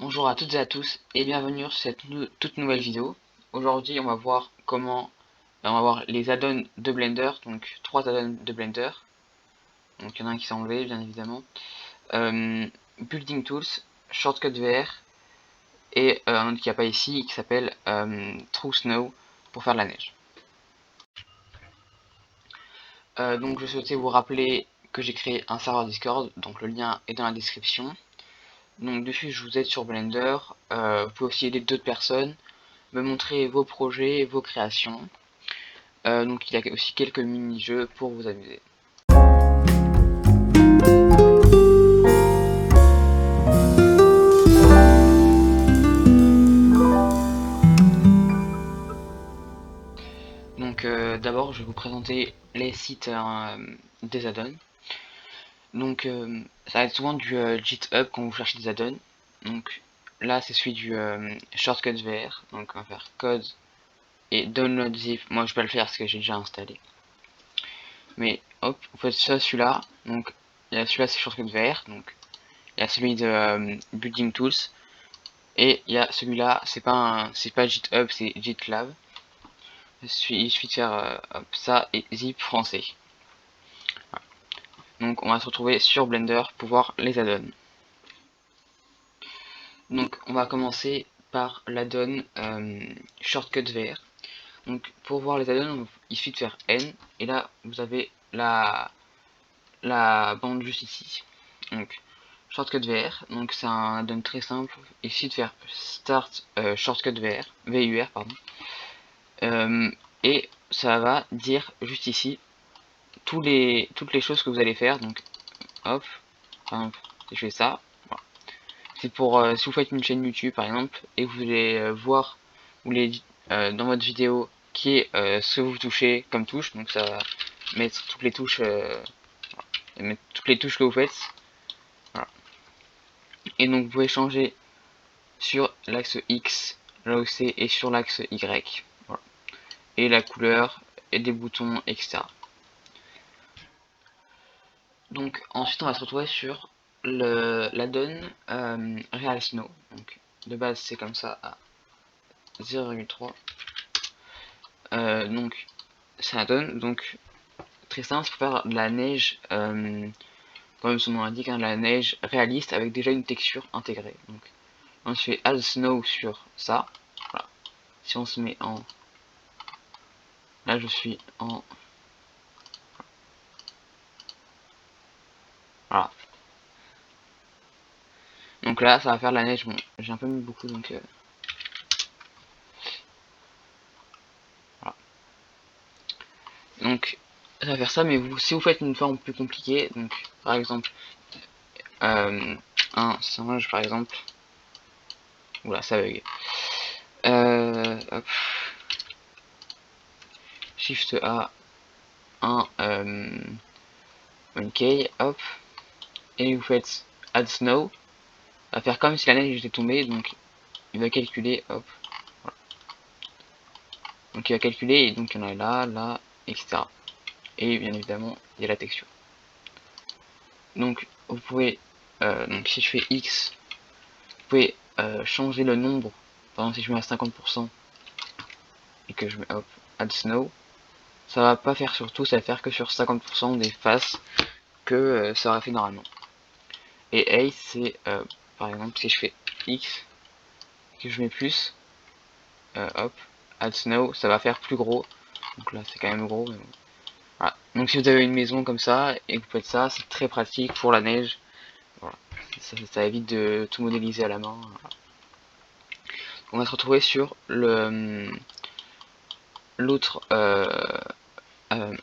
Bonjour à toutes et à tous et bienvenue sur cette toute nouvelle vidéo. Aujourd'hui on va voir on va voir les add-ons de Blender, donc 3 add-ons de Blender. Donc il y en a un qui s'est enlevé bien évidemment. Building Tools, Shortcut VR et un autre qui n'y a pas ici qui s'appelle True Snow pour faire de la neige. Donc je souhaitais vous rappeler que j'ai créé un serveur Discord, donc le lien est dans la description. Donc dessus je vous aide sur Blender, vous pouvez aussi aider d'autres personnes, me montrer vos projets, vos créations. Donc il y a aussi quelques mini-jeux pour vous amuser. Donc d'abord je vais vous présenter les sites des add-ons. Donc ça va être souvent du GitHub quand vous cherchez des add-ons. Donc là c'est celui du Shortcut VR. Donc on va faire code et download zip. Moi je vais pas le faire parce que j'ai déjà installé. Mais hop, vous faites ça, celui-là. Donc il y a celui-là c'est Shortcut VR. Donc il y a celui de Building Tools. Et il y a celui-là, c'est pas GitHub, c'est GitLab. Il suffit de faire ça et zip français. Voilà. Donc on va se retrouver sur Blender pour voir les add-ons. Donc on va commencer par l'add-on Shortcut VR. Donc pour voir les add-ons, il suffit de faire N et là vous avez la bande juste ici. Donc Shortcut VR, donc c'est un add-on très simple. Il suffit de faire Start Shortcut VR, VUR pardon. Et ça va dire juste ici toutes les choses que vous allez faire. Donc hop, par exemple si je fais ça, voilà. C'est pour si vous faites une chaîne YouTube par exemple et vous voulez voir, vous voulez dans votre vidéo qui est ce que vous touchez comme touche, donc ça va mettre toutes les touches que vous faites, voilà. Et donc vous pouvez changer sur l'axe X là où c'est et sur l'axe Y, voilà. Et la couleur et des boutons etc. Donc ensuite on va se retrouver sur l'add-on Real Snow. Donc de base c'est comme ça à 0,3. Donc c'est un add-on donc très simple pour faire de la neige, comme son nom l'indique, hein, de la neige réaliste avec déjà une texture intégrée. Donc on se fait Add Snow sur ça. Voilà. Si on se met en, là je suis en, voilà. Donc là ça va faire de la neige. Bon j'ai un peu mis beaucoup donc voilà. Donc ça va faire ça, mais si vous faites une forme plus compliquée, donc par exemple un singe par exemple, oula ça bug, hop. Shift A, un key, hop, et vous faites Add Snow, ça va faire comme si la neige était tombée, donc il va calculer, hop, voilà. Donc il va calculer, et donc il y en a là, etc. Et bien évidemment, il y a la texture. Donc vous pouvez, donc si je fais X, vous pouvez changer le nombre. Par exemple si je mets à 50% et que je mets hop, Add Snow, ça va pas faire sur tout, ça va faire que sur 50% des faces que ça aurait fait normalement. Et A c'est par exemple si je fais X, que je mets plus, hop, Add Snow, ça va faire plus gros. Donc là c'est quand même gros, mais bon. Voilà. Donc si vous avez une maison comme ça et que vous faites ça, c'est très pratique pour la neige. Voilà. Ça évite de tout modéliser à la main. Voilà. On va se retrouver sur l'autre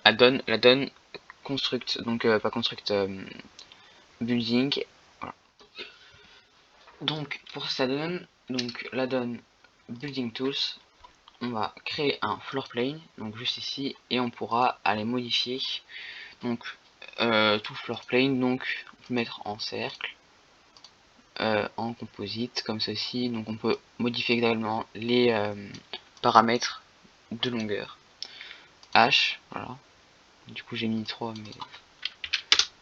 add-on, l'add-on construct, donc pas construct, building. Voilà. Donc pour cet add-on, donc l'add-on building tools, on va créer un floor plane, donc juste ici, et on pourra aller modifier donc tout floor plane. Donc on peut mettre en cercle, en composite comme ceci. Donc on peut modifier également les paramètres de longueur, H, voilà, du coup j'ai mis 3 mais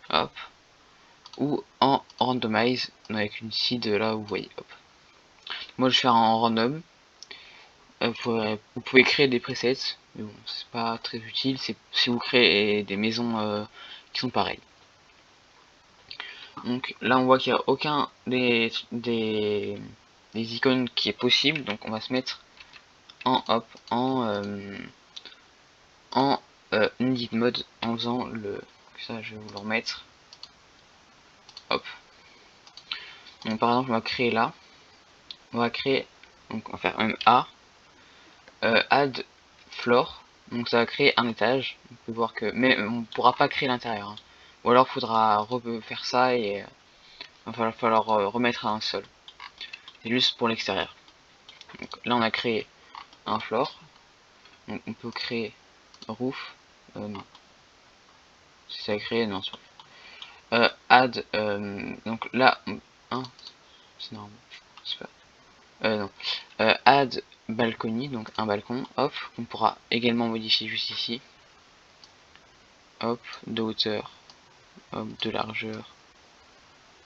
hop, ou en randomize avec une seed là où vous voyez, hop, Moi je vais faire en random. Vous pouvez créer des presets, mais bon, c'est pas très utile. C'est si vous créez des maisons qui sont pareilles. Donc là on voit qu'il n'y a aucun des icônes qui est possible, donc on va se mettre en edit mode en faisant le ça. Je vais vous le remettre. Hop. Donc par exemple on va créer là, on va créer, donc on va faire un A, add floor, donc ça va créer un étage. On peut voir que, mais on pourra pas créer l'intérieur, hein. Ou alors faudra refaire ça et il va falloir remettre à un sol. C'est juste pour l'extérieur. Donc là on a créé un floor, donc on peut créer roof, non, si ça a créé, non, add, donc là, c'est normal, c'est pas, non, add balcony, donc un balcon, hop, on pourra également modifier juste ici, hop, de hauteur, hop, de largeur,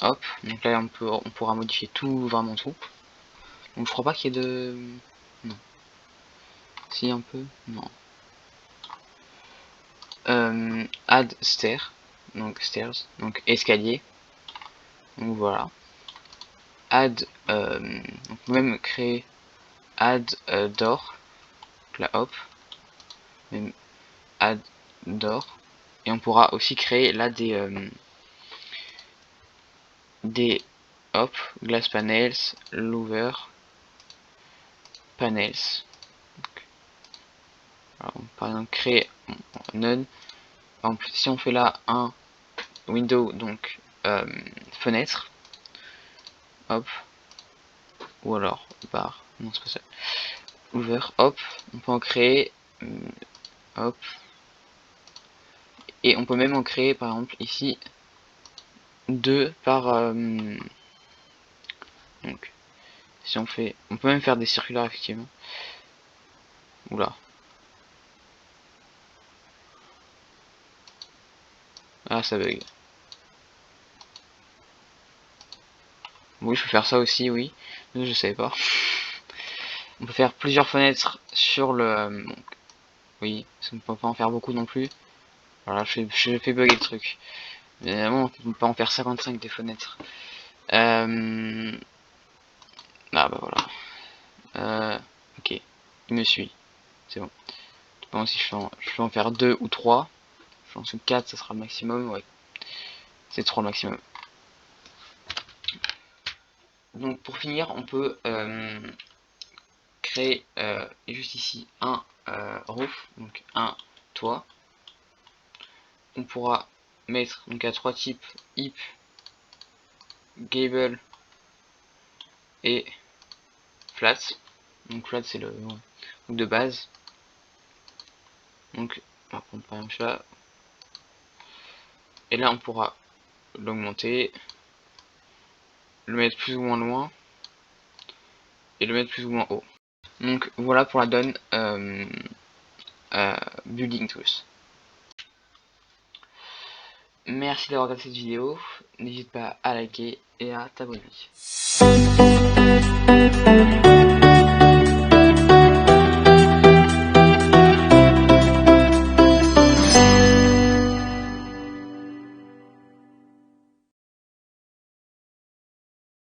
hop, donc là on pourra modifier tout, vraiment tout. Donc je crois pas qu'il y ait de, non, si un peu, non. Add stair, donc stairs, donc escalier, donc voilà. Add, on peut même créer add door, donc là hop, même add door, et on pourra aussi créer là des hop, glass panels, louver panels. Donc, alors, par exemple créer none. Par exemple, si on fait là un window, donc fenêtre, hop, ou alors barre, non c'est pas ça, ouvert, hop, on peut en créer, hop, et on peut même en créer par exemple ici 2 par donc si on fait, on peut même faire des circulaires effectivement. Oula, ah ça bug. Oui, je peux faire ça aussi, oui. Je savais pas. On peut faire plusieurs fenêtres sur le... donc, oui, parce qu'on peut pas en faire beaucoup non plus. Voilà, je fais bugger le truc. Mais évidemment, on peut pas en faire 55 des fenêtres. Ah bah voilà. Ok, il me suit. C'est bon. Je pense si je peux en faire 2 ou 3. Je pense que 4 ça sera le maximum. Ouais, c'est 3 le maximum. Donc pour finir, on peut créer juste ici un roof, donc un toit. On pourra mettre donc à 3 types hip, gable et flat. Donc flat c'est le de base. Donc par contre par exemple là, et là on pourra l'augmenter, le mettre plus ou moins loin et le mettre plus ou moins haut. Donc voilà pour la donne Building Tools. Merci d'avoir regardé cette vidéo, n'hésite pas à liker et à t'abonner.